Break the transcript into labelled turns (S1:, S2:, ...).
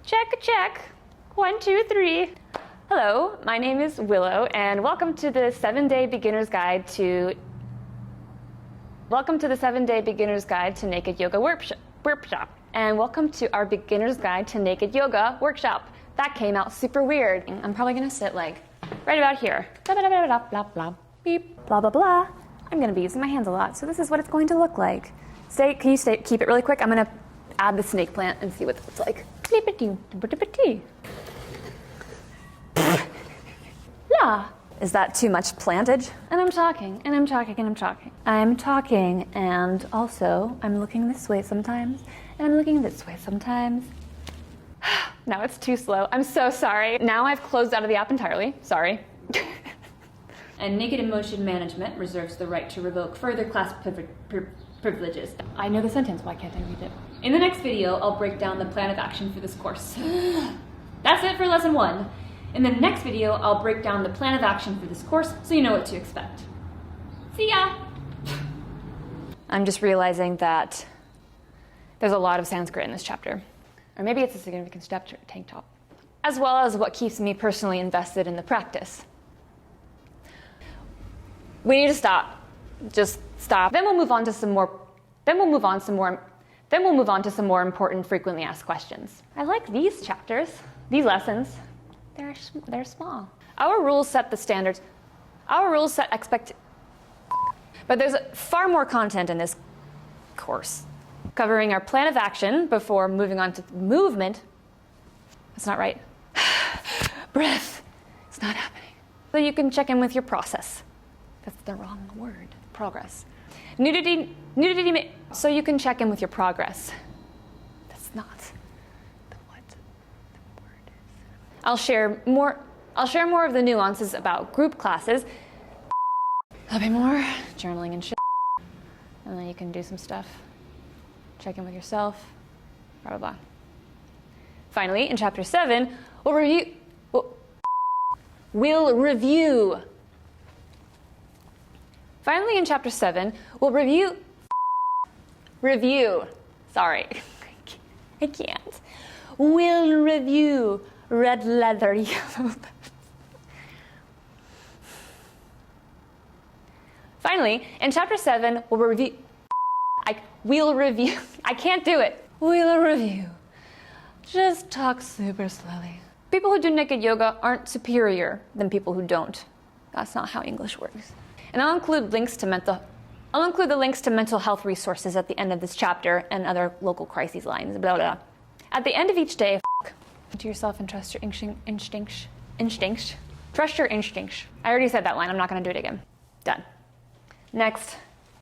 S1: Check, check. 1, 2, 3. Hello, my name is Willow, and welcome to the 7-day beginner's guide to Naked Yoga Workshop. And welcome to our beginner's guide to Naked Yoga Workshop. That came out super weird. I'm probably gonna sit like right about here. Blah, blah, blah, blah, blah, blah. Beep, blah, blah, blah. I'm gonna be using my hands a lot, so this is what it's going to look like. Can you keep it really quick? I'm gonna add the snake plant and see what it looks like. Yeah. Is that too much plantage? And I'm talking, and I'm talking, and I'm talking. I'm talking, and also I'm looking this way sometimes, and I'm looking this way sometimes. Now it's too slow. I'm so sorry. Now I've closed out of the app entirely. Sorry. And Naked Emotion Management reserves the right to revoke further class privileges. I know the sentence, why can't I read it? In the next video, I'll break down the plan of action for this course. That's it for lesson 1. In the next video, I'll break down the plan of action for this course so you know what to expect. See ya! I'm just realizing that there's a lot of Sanskrit in this chapter. Or maybe it's a significant chapter, tank top. As well as what keeps me personally invested in the practice. We need to stop. Just stop. Then we'll move on to some more important frequently asked questions. I like these chapters, these lessons. They're small. Our rules set the standards. Our rules set but there's far more content in this course, covering our plan of action before moving on to movement. That's not right. Breath. It's not happening. So you can check in with your process. That's the wrong word. Progress. Nudity. So you can check in with your progress. That's not what the word is. I'll share more of the nuances about group classes. There'll be more journaling and shit. And then you can do some stuff. Check in with yourself. Blah, blah, blah. Finally, in chapter 7, we'll review. Finally, in chapter 7, we'll review. Sorry, I can't. We'll review red leather, yellow. Finally, in chapter 7, we'll review. I can't do it. We'll review. Just talk super slowly. People who do naked yoga aren't superior than people who don't. That's not how English works. And I'll include the links to mental health resources at the end of this chapter and other local crises lines, blah, blah. At the end of each day, to yourself and trust your instincts. Trust your instincts. I already said that line. I'm not going to do it again. Done. Next.